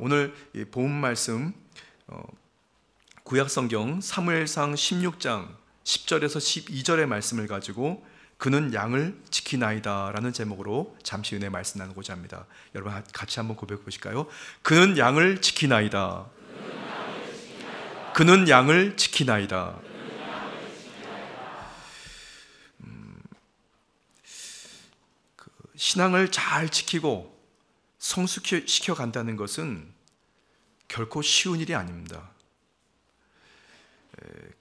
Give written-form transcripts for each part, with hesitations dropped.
오늘 본 말씀 구약성경 사무엘상 16장 10절에서 12절의 말씀을 가지고 그는 양을 지키나이다 라는 제목으로 잠시 은혜 말씀 나누고자 합니다. 여러분 같이 한번 고백해 보실까요? 그는 양을 지키나이다. 그는 양을 지키나이다. 신앙을 잘 지키고 성숙시켜 간다는 것은 결코 쉬운 일이 아닙니다.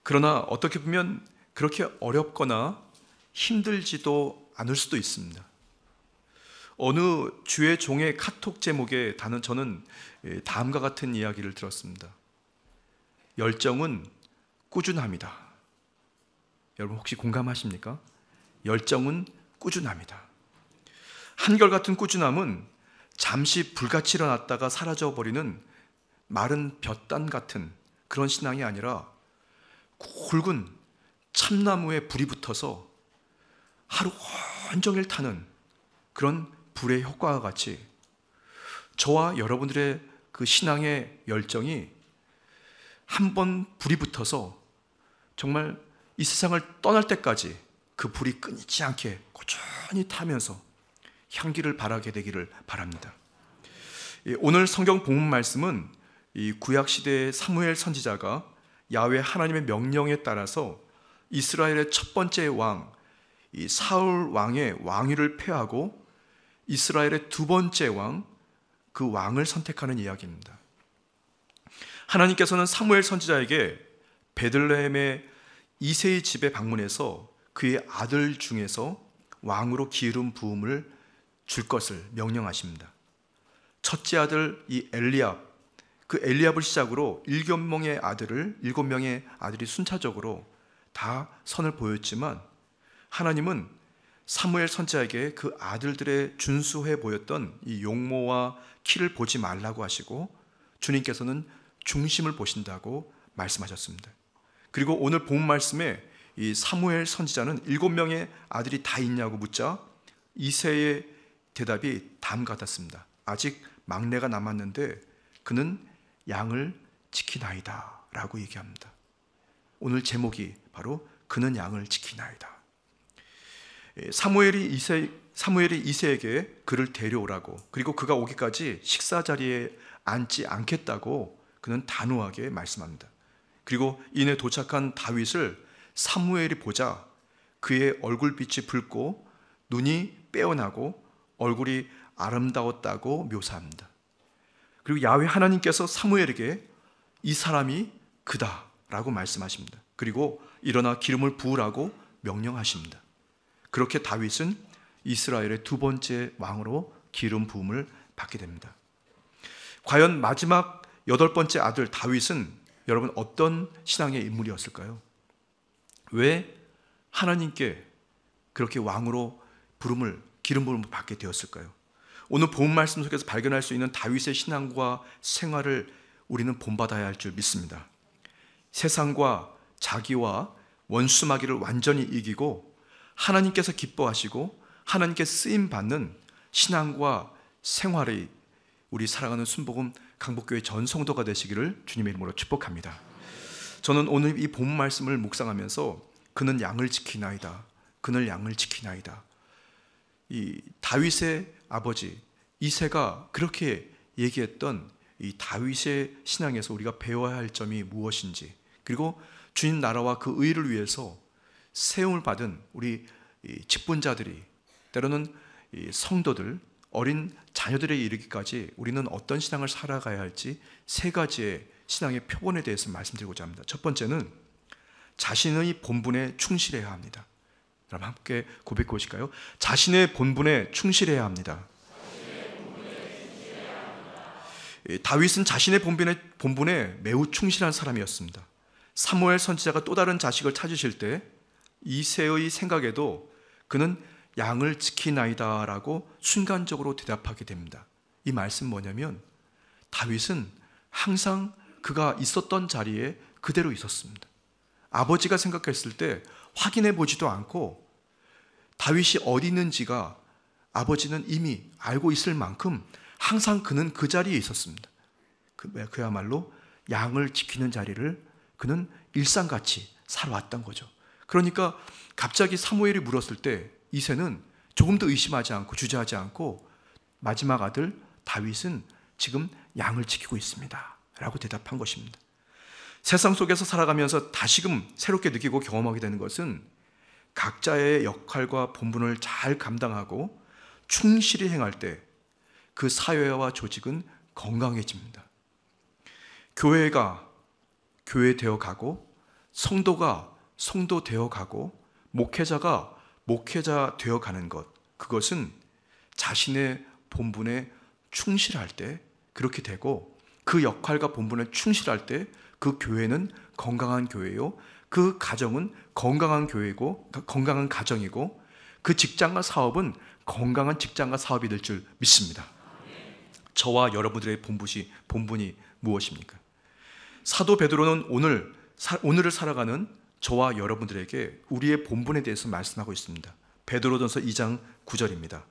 그러나 어떻게 보면 그렇게 어렵거나 힘들지도 않을 수도 있습니다. 어느 주의 종의 카톡 제목에 저는 다음과 같은 이야기를 들었습니다. 열정은 꾸준합니다. 여러분 혹시 공감하십니까? 열정은 꾸준합니다. 한결같은 꾸준함은 잠시 불같이 일어났다가 사라져버리는 마른 볕단 같은 그런 신앙이 아니라 굵은 참나무에 불이 붙어서 하루 온종일 타는 그런 불의 효과와 같이 저와 여러분들의 그 신앙의 열정이 한번 불이 붙어서 정말 이 세상을 떠날 때까지 그 불이 끊이지 않게 꾸준히 타면서 향기를 발하게 되기를 바랍니다. 오늘 성경 본문 말씀은 이 구약시대의 사무엘 선지자가 야훼 하나님의 명령에 따라서 이스라엘의 첫 번째 왕, 이 사울 왕의 왕위를 폐하고 이스라엘의 두 번째 왕, 그 왕을 선택하는 이야기입니다. 하나님께서는 사무엘 선지자에게 베들레헴의 이새의 집에 방문해서 그의 아들 중에서 왕으로 기름 부음을 줄 것을 명령하십니다. 첫째 아들 이 엘리압, 그 엘리압을 시작으로 7명의 아들이 순차적으로 다 선을 보였지만 하나님은 사무엘 선지자에게 그 아들들의 준수해 보였던 이 용모와 키를 보지 말라고 하시고 주님께서는 중심을 보신다고 말씀하셨습니다. 그리고 오늘 본 말씀에 이 사무엘 선지자는 7명의 아들이 다 있냐고 묻자 이새의 대답이 다음과 같았습니다. 아직 막내가 남았는데 그는 양을 지키나이다 라고 얘기합니다. 오늘 제목이 바로 그는 양을 지키나이다. 사무엘이 이새에게 그를 데려오라고, 그리고 그가 오기까지 식사 자리에 앉지 않겠다고 그는 단호하게 말씀합니다. 그리고 이내 도착한 다윗을 사무엘이 보자 그의 얼굴빛이 붉고 눈이 빼어나고 얼굴이 아름다웠다고 묘사합니다. 그리고 야훼 하나님께서 사무엘에게 이 사람이 그다라고 말씀하십니다. 그리고 일어나 기름을 부으라고 명령하십니다. 그렇게 다윗은 이스라엘의 두 번째 왕으로 기름 부음을 받게 됩니다. 과연 마지막 8번째 아들 다윗은 여러분 어떤 신앙의 인물이었을까요? 왜 하나님께 그렇게 왕으로 기름 부음을 받게 되었을까요? 오늘 본 말씀 속에서 발견할 수 있는 다윗의 신앙과 생활을 우리는 본받아야 할 줄 믿습니다. 세상과 자기와 원수마귀를 완전히 이기고 하나님께서 기뻐하시고 하나님께 쓰임받는 신앙과 생활이 우리 사랑하는 순복음 강복교회 전 성도가 되시기를 주님의 이름으로 축복합니다. 저는 오늘 이 본 말씀을 묵상하면서 그는 양을 지키나이다, 그는 양을 지키나이다, 이 다윗의 아버지 이새가 그렇게 얘기했던 이 다윗의 신앙에서 우리가 배워야 할 점이 무엇인지, 그리고 주님 나라와 그 의를 위해서 세움을 받은 우리 직분자들이, 때로는 성도들, 어린 자녀들에 이르기까지 우리는 어떤 신앙을 살아가야 할지 세 가지의 신앙의 표본에 대해서 말씀드리고자 합니다. 첫 번째는 자신의 본분에 충실해야 합니다. 여러분 함께 고백해 보실까요? 자신의 본분에 충실해야 합니다. 다윗은 자신의 본분에 매우 충실한 사람이었습니다. 사무엘 선지자가 또 다른 자식을 찾으실 때 이새의 생각에도 그는 양을 지키나이다 라고 순간적으로 대답하게 됩니다. 이 말씀 뭐냐면 다윗은 항상 그가 있었던 자리에 그대로 있었습니다. 아버지가 생각했을 때 확인해 보지도 않고 다윗이 어디 있는지가 아버지는 이미 알고 있을 만큼 항상 그는 그 자리에 있었습니다. 그야말로 양을 지키는 자리를 그는 일상같이 살아왔던 거죠. 그러니까 갑자기 사무엘이 물었을 때 이새는 조금 더 의심하지 않고 주저하지 않고 마지막 아들 다윗은 지금 양을 지키고 있습니다 라고 대답한 것입니다. 세상 속에서 살아가면서 다시금 새롭게 느끼고 경험하게 되는 것은 각자의 역할과 본분을 잘 감당하고 충실히 행할 때 그 사회와 조직은 건강해집니다. 교회가 교회 되어 가고, 성도가 성도 되어 가고, 목회자가 목회자 되어 가는 것, 그것은 자신의 본분에 충실할 때 그렇게 되고, 그 역할과 본분에 충실할 때 그 교회는 건강한 교회요, 그 가정은 건강한 교회고, 건강한 가정이고, 그 직장과 사업은 건강한 직장과 사업이 될 줄 믿습니다. 저와 여러분들의 본분이 무엇입니까? 사도 베드로는 오늘을 살아가는 저와 여러분들에게 우리의 본분에 대해서 말씀하고 있습니다. 베드로전서 2장 9절입니다.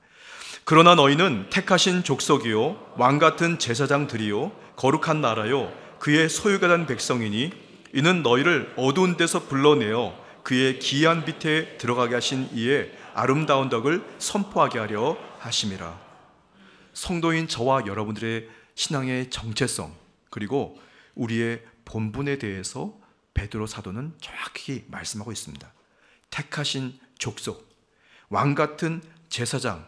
그러나 너희는 택하신 족속이요 왕같은 제사장들이요 거룩한 나라요 그의 소유가 된 백성이니 이는 너희를 어두운 데서 불러내어 그의 기이한 빛에 들어가게 하신 이의 아름다운 덕을 선포하게 하려 하심이라. 성도인 저와 여러분들의 신앙의 정체성, 그리고 우리의 본분에 대해서 베드로 사도는 정확히 말씀하고 있습니다. 택하신 족속, 왕같은 제사장,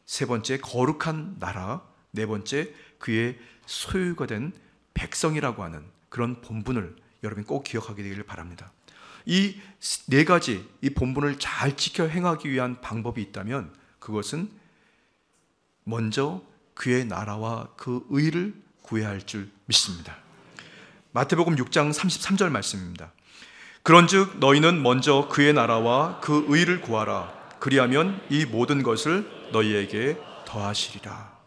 세 번째 거룩한 나라, 네 번째 그의 소유가 된 백성이라고 하는 그런 본분을 여러분이 꼭 기억하게 되기를 바랍니다. 이 네 가지, 이 본분을 잘 지켜 행하기 위한 방법이 있다면 그것은 먼저 그의 나라와 그 의를 구해야 할 줄 믿습니다. 마태복음 6장 33절 말씀입니다. 그런즉 너희는 먼저 그의 나라와 그 의를 구하라. 그리하면 이 모든 것을 너희에게 더하시리라.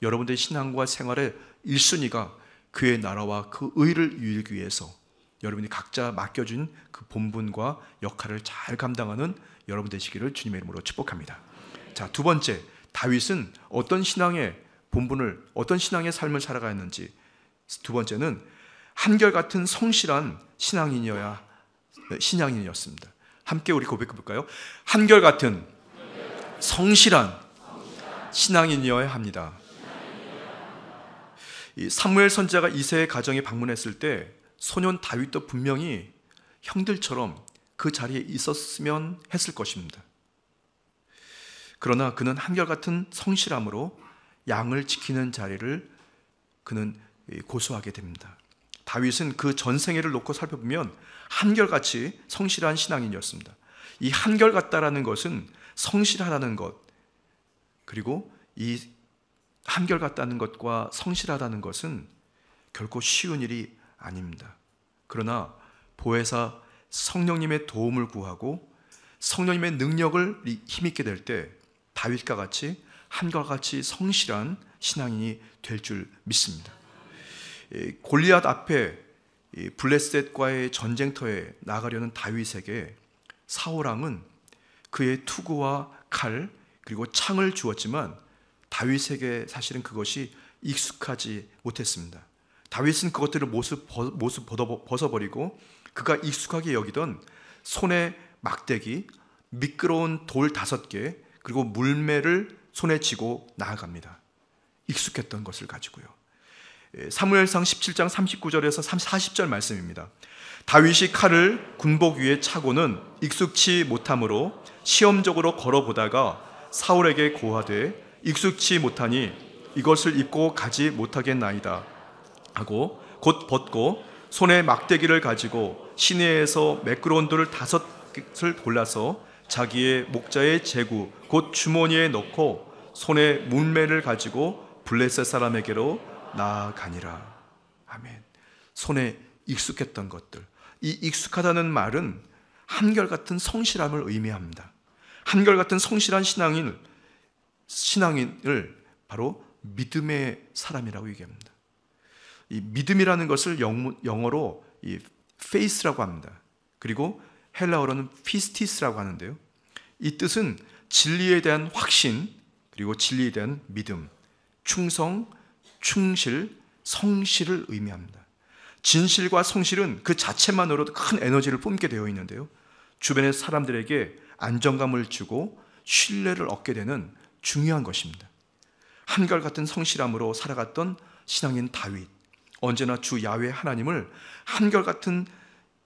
여러분들의 신앙과 생활의 1순위가 그의 나라와 그 의를 이루기 위해서 여러분이 각자 맡겨준 그 본분과 역할을 잘 감당하는 여러분 되시기를 주님의 이름으로 축복합니다. 자, 두 번째, 다윗은 어떤 신앙의 본분을, 어떤 신앙의 삶을 살아가는지. 두 번째는 한결같은 성실한 신앙인이었습니다. 함께 우리 고백해 볼까요? 한결같은 성실한 신앙인이어야 합니다. 이 사무엘 선지자가 이새의 가정에 방문했을 때 소년 다윗도 분명히 형들처럼 그 자리에 있었으면 했을 것입니다. 그러나 그는 한결같은 성실함으로 양을 지키는 자리를 그는 고수하게 됩니다. 다윗은 그 전생애를 놓고 살펴보면 한결같이 성실한 신앙인이었습니다. 이 한결같다라는 것은 성실하다는 것, 그리고 이 한결같다는 것과 성실하다는 것은 결코 쉬운 일이 아닙니다. 그러나 보혜사 성령님의 도움을 구하고 성령님의 능력을 힘있게 될 때 다윗과 같이 한결같이 성실한 신앙인이 될 줄 믿습니다. 골리앗 앞에 블레셋과의 전쟁터에 나가려는 다윗에게 사울왕은 그의 투구와 칼 그리고 창을 주었지만 다윗에게 사실은 그것이 익숙하지 못했습니다. 다윗은 그것들을 모습 벗어버리고 그가 익숙하게 여기던 손에 막대기, 미끄러운 돌 5개, 그리고 물매를 손에 쥐고 나아갑니다. 익숙했던 것을 가지고요. 사무엘상 17장 39절에서 40절 말씀입니다. 다윗이 칼을 군복 위에 차고는 익숙치 못함으로 시험적으로 걸어보다가 사울에게 고하되 익숙치 못하니 이것을 입고 가지 못하겠나이다 하고 곧 벗고 손에 막대기를 가지고 시내에서 매끄러운 돌을 5개를 골라서 자기의 목자의 제구 곧 주머니에 넣고 손에 문매를 가지고 블레셋 사람에게로 나아가니라. 아멘. 손에 익숙했던 것들, 이 익숙하다는 말은 한결같은 성실함을 의미합니다. 한결같은 성실한 신앙인을 바로 믿음의 사람이라고 얘기합니다. 이 믿음이라는 것을 영어로 이 faith라고 합니다. 그리고 헬라어로는 피스티스라고 하는데요. 이 뜻은 진리에 대한 확신, 그리고 진리에 대한 믿음, 충성, 충실, 성실을 의미합니다. 진실과 성실은 그 자체만으로도 큰 에너지를 뿜게 되어 있는데요, 주변의 사람들에게 안정감을 주고 신뢰를 얻게 되는 중요한 것입니다. 한결같은 성실함으로 살아갔던 신앙인 다윗, 언제나 주 야훼 하나님을 한결같은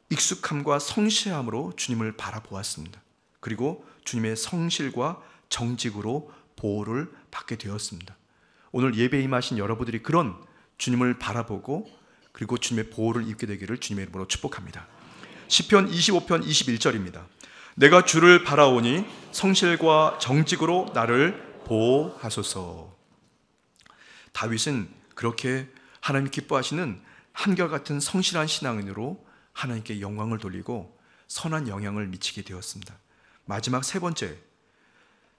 익숙함과 성실함으로 주님을 바라보았습니다. 그리고 주님의 성실과 정직으로 보호를 받게 되었습니다. 오늘 예배에 임하신 여러분들이 그런 주님을 바라보고 그리고 주님의 보호를 입게 되기를 주님의 이름으로 축복합니다. 시편 25편 21절입니다. 내가 주를 바라오니 성실과 정직으로 나를 보호하소서. 다윗은 그렇게 하나님 기뻐하시는 한결같은 성실한 신앙인으로 하나님께 영광을 돌리고 선한 영향을 미치게 되었습니다. 마지막 세 번째,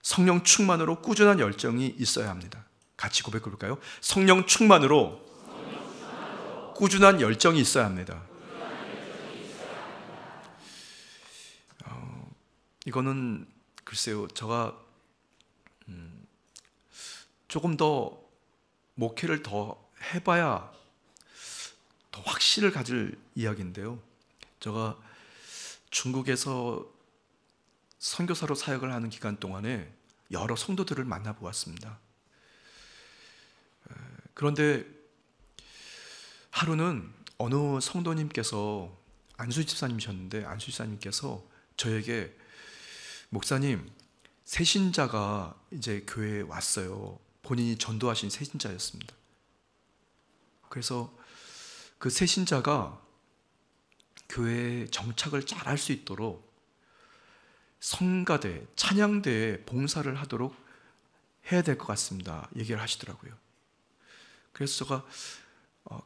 성령 충만으로 꾸준한 열정이 있어야 합니다. 같이 고백해 볼까요? 성령 충만으로 꾸준한 열정이 있어야 합니다. 이거는 글쎄요, 제가 조금 더 목회를 더 해봐야 더 확신을 가질 이야기인데요, 제가 중국에서 선교사로 사역을 하는 기간 동안에 여러 성도들을 만나보았습니다. 그런데 하루는 어느 성도님께서, 안수 집사님이셨는데 안수 집사님께서 저에게, 목사님, 새신자가 이제 교회에 왔어요. 본인이 전도하신 새신자였습니다. 그래서 그 새신자가 교회에 정착을 잘 할 수 있도록 성가대, 찬양대에 봉사를 하도록 해야 될 것 같습니다, 얘기를 하시더라고요. 그래서 제가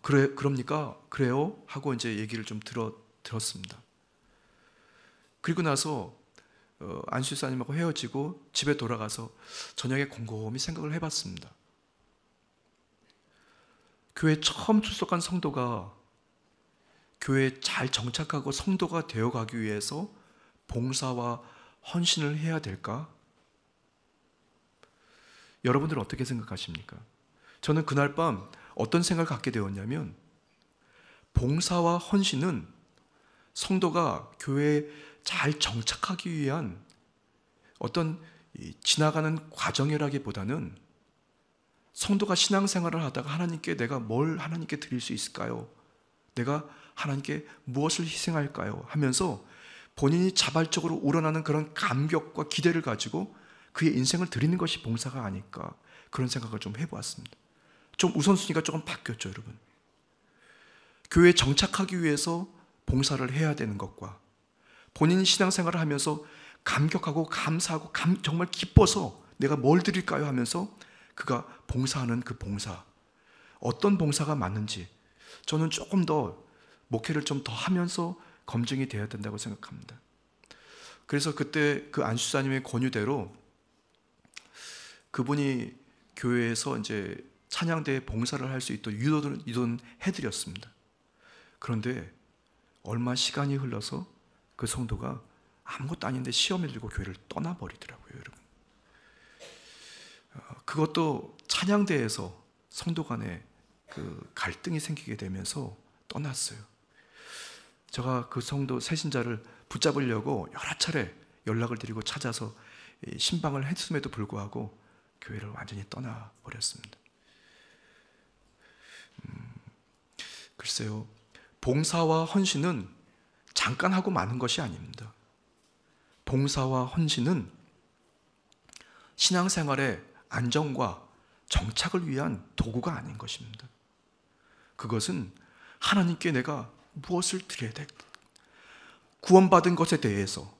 그럽니까? 그래요? 하고 이제 얘기를 좀 들었습니다. 그리고 나서 안수사님하고 헤어지고 집에 돌아가서 저녁에 곰곰이 생각을 해봤습니다. 교회에 처음 출석한 성도가 교회에 잘 정착하고 성도가 되어가기 위해서 봉사와 헌신을 해야 될까? 여러분들은 어떻게 생각하십니까? 저는 그날 밤 어떤 생각을 갖게 되었냐면, 봉사와 헌신은 성도가 교회에 잘 정착하기 위한 어떤 지나가는 과정이라기보다는 성도가 신앙생활을 하다가 하나님께 내가 뭘 하나님께 드릴 수 있을까요? 내가 하나님께 무엇을 희생할까요? 하면서 본인이 자발적으로 우러나는 그런 감격과 기대를 가지고 그의 인생을 드리는 것이 봉사가 아닐까, 그런 생각을 좀 해보았습니다. 좀 우선순위가 조금 바뀌었죠, 여러분. 교회에 정착하기 위해서 봉사를 해야 되는 것과 본인이 신앙생활을 하면서 감격하고 감사하고 정말 기뻐서 내가 뭘 드릴까요? 하면서 그가 봉사하는 그 봉사, 어떤 봉사가 맞는지 저는 조금 더 목회를 좀 더 하면서 검증이 되어야 된다고 생각합니다. 그래서 그때 그 안수사님의 권유대로 그분이 교회에서 이제 찬양대에 봉사를 할 수 있도록 유도는 해드렸습니다. 그런데 얼마 시간이 흘러서 그 성도가 아무것도 아닌데 시험을 들고 교회를 떠나버리더라고요, 여러분. 그것도 찬양대에서 성도 간에 그 갈등이 생기게 되면서 떠났어요. 제가 그 성도 새신자를 붙잡으려고 여러 차례 연락을 드리고 찾아서 신방을 했음에도 불구하고 교회를 완전히 떠나버렸습니다. 글쎄요, 봉사와 헌신은 잠깐 하고 마는 것이 아닙니다. 봉사와 헌신은 신앙생활의 안정과 정착을 위한 도구가 아닌 것입니다. 그것은 하나님께 내가 무엇을 드려야 될까? 구원받은 것에 대해서,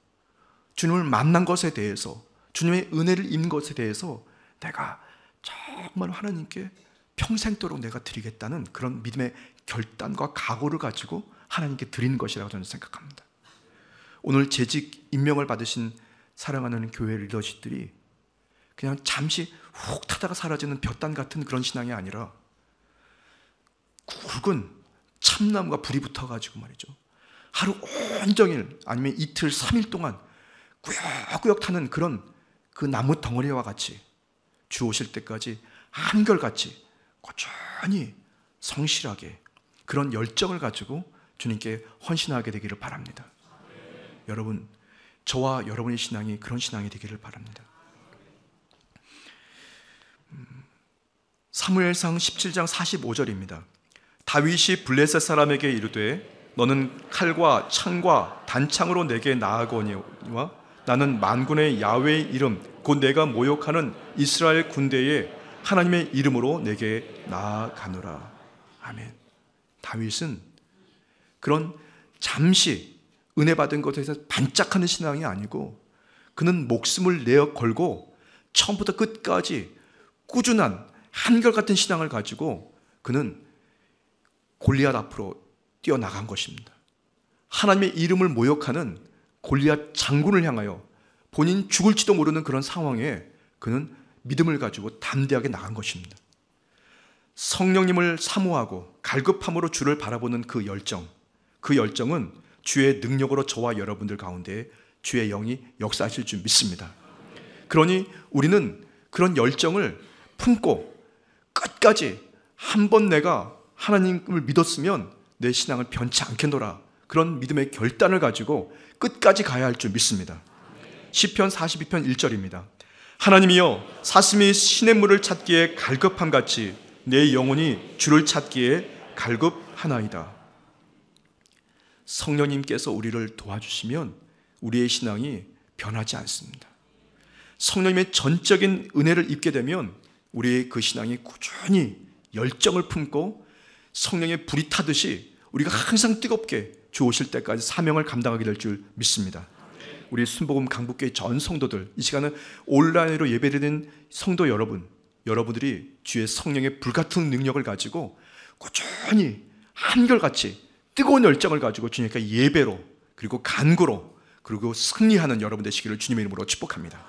주님을 만난 것에 대해서, 주님의 은혜를 입는 것에 대해서 내가 정말 하나님께 평생도록 내가 드리겠다는 그런 믿음의 결단과 각오를 가지고 하나님께 드리는 것이라고 저는 생각합니다. 오늘 재직 임명을 받으신 사랑하는 교회 리더십들이 그냥 잠시 훅 타다가 사라지는 볕단 같은 그런 신앙이 아니라 굵은 참나무가 불이 붙어가지고 말이죠, 하루 온종일 아니면 이틀 3일 동안 꾸역꾸역 타는 그런 그 나무 덩어리와 같이 주 오실 때까지 한결같이 꾸준히 성실하게 그런 열정을 가지고 주님께 헌신하게 되기를 바랍니다. 여러분, 저와 여러분의 신앙이 그런 신앙이 되기를 바랍니다. 사무엘상 17장 45절입니다. 다윗이 블레셋 사람에게 이르되 너는 칼과 창과 단창으로 내게 나아거니와 나는 만군의 야훼의 이름 곧 내가 모욕하는 이스라엘 군대의 하나님의 이름으로 내게 나아가노라. 아멘. 다윗은 그런 잠시 은혜 받은 것에서 반짝하는 신앙이 아니고 그는 목숨을 내어 걸고 처음부터 끝까지 꾸준한 한결같은 신앙을 가지고 그는 골리앗 앞으로 뛰어나간 것입니다. 하나님의 이름을 모욕하는 골리앗 장군을 향하여 본인 죽을지도 모르는 그런 상황에 그는 믿음을 가지고 담대하게 나간 것입니다. 성령님을 사모하고 갈급함으로 주를 바라보는 그 열정은 주의 능력으로 저와 여러분들 가운데 주의 영이 역사하실 줄 믿습니다. 그러니 우리는 그런 열정을 품고 끝까지 한 번 내가 하나님을 믿었으면 내 신앙을 변치 않겠노라, 그런 믿음의 결단을 가지고 끝까지 가야 할 줄 믿습니다. 시편 42편 1절입니다. 하나님이여 사슴이 시냇물을 찾기에 갈급함같이 내 영혼이 주를 찾기에 갈급하나이다. 성령님께서 우리를 도와주시면 우리의 신앙이 변하지 않습니다. 성령님의 전적인 은혜를 입게 되면 우리의 그 신앙이 꾸준히 열정을 품고 성령의 불이 타듯이 우리가 항상 뜨겁게 주 오실 때까지 사명을 감당하게 될 줄 믿습니다. 우리 순복음 강북교회 전 성도들, 이 시간은 온라인으로 예배드리는 성도 여러분들이 주의 성령의 불같은 능력을 가지고 꾸준히 한결같이 뜨거운 열정을 가지고 주님께 예배로 그리고 간구로 그리고 승리하는 여러분 되시기를 주님의 이름으로 축복합니다.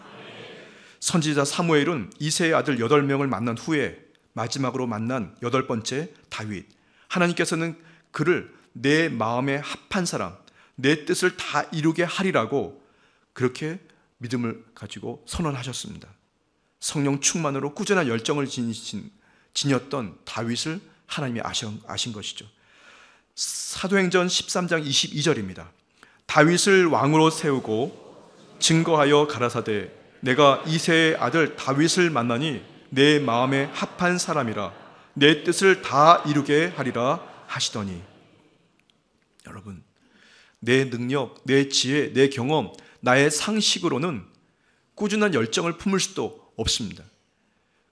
선지자 사무엘은 이새의 아들 8명을 만난 후에 마지막으로 만난 8번째 다윗, 하나님께서는 그를 내 마음에 합한 사람, 내 뜻을 다 이루게 하리라고 그렇게 믿음을 가지고 선언하셨습니다. 성령 충만으로 꾸준한 열정을 지녔던 다윗을 하나님이 아신 것이죠. 사도행전 13장 22절입니다. 다윗을 왕으로 세우고 증거하여 가라사대 내가 이새의 아들 다윗을 만나니 내 마음에 합한 사람이라 내 뜻을 다 이루게 하리라 하시더니, 여러분, 내 능력, 내 지혜, 내 경험, 나의 상식으로는 꾸준한 열정을 품을 수도 없습니다.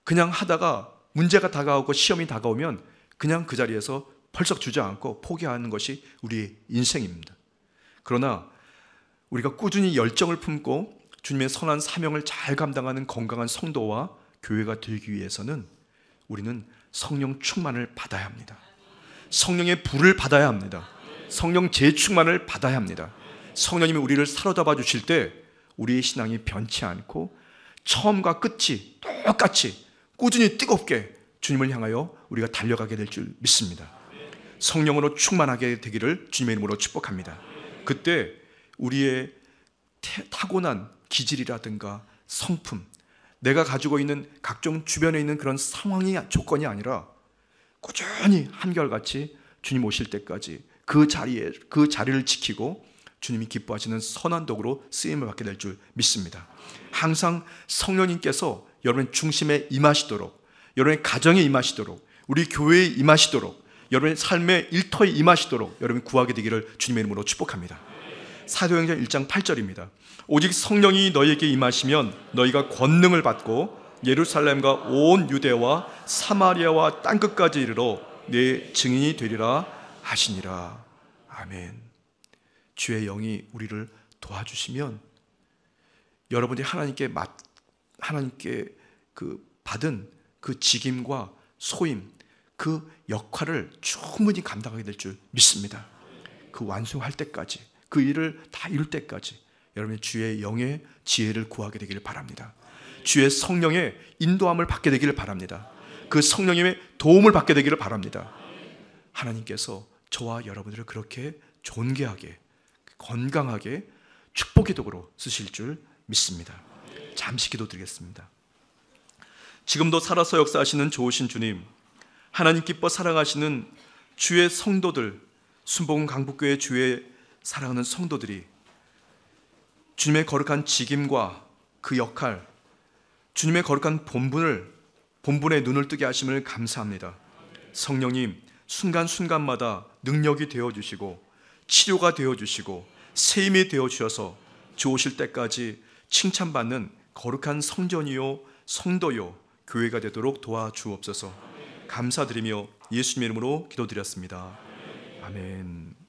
그냥 하다가 문제가 다가오고 시험이 다가오면 그냥 그 자리에서 펄썩 주저앉고 포기하는 것이 우리의 인생입니다. 그러나 우리가 꾸준히 열정을 품고 주님의 선한 사명을 잘 감당하는 건강한 성도와 교회가 되기 위해서는 우리는 성령 충만을 받아야 합니다. 성령의 불을 받아야 합니다. 성령 재충만을 받아야 합니다. 성령님이 우리를 사로잡아 주실 때 우리의 신앙이 변치 않고 처음과 끝이 똑같이 꾸준히 뜨겁게 주님을 향하여 우리가 달려가게 될 줄 믿습니다. 성령으로 충만하게 되기를 주님의 이름으로 축복합니다. 그때 우리의 타고난 기질이라든가 성품, 내가 가지고 있는 각종 주변에 있는 그런 상황이 조건이 아니라 꾸준히 한결같이 주님 오실 때까지 그 자리를 지키고 주님이 기뻐하시는 선한 도구로 쓰임을 받게 될 줄 믿습니다. 항상 성령님께서 여러분의 중심에 임하시도록, 여러분의 가정에 임하시도록, 우리 교회에 임하시도록, 여러분의 삶의 일터에 임하시도록 여러분 구하게 되기를 주님의 이름으로 축복합니다. 사도행전 1장 8절입니다. 오직 성령이 너희에게 임하시면 너희가 권능을 받고 예루살렘과 온 유대와 사마리아와 땅끝까지 이르러 내 증인이 되리라 하시니라. 아멘. 주의 영이 우리를 도와주시면 여러분들이 하나님께 받은 그 직임과 소임, 그 역할을 충분히 감당하게 될 줄 믿습니다. 그 완성할 때까지, 그 일을 다 이룰 때까지 여러분의 주의 영의 지혜를 구하게 되기를 바랍니다. 주의 성령의 인도함을 받게 되기를 바랍니다. 그 성령님의 도움을 받게 되기를 바랍니다. 하나님께서 저와 여러분들을 그렇게 존귀하게, 건강하게 축복의 도구로 쓰실 줄 믿습니다. 잠시 기도드리겠습니다. 지금도 살아서 역사하시는 좋으신 주님, 하나님 기뻐 사랑하시는 주의 성도들, 순복음 강북교회 주의 사랑하는 성도들이 주님의 거룩한 직임과 그 역할, 주님의 거룩한 본분에 눈을 뜨게 하심을 감사합니다. 성령님, 순간순간마다 능력이 되어주시고 치료가 되어주시고 세임이 되어주셔서 주 오실 때까지 칭찬받는 거룩한 성전이요 성도요 교회가 되도록 도와주옵소서. 감사드리며 예수님 이름으로 기도드렸습니다. 아멘.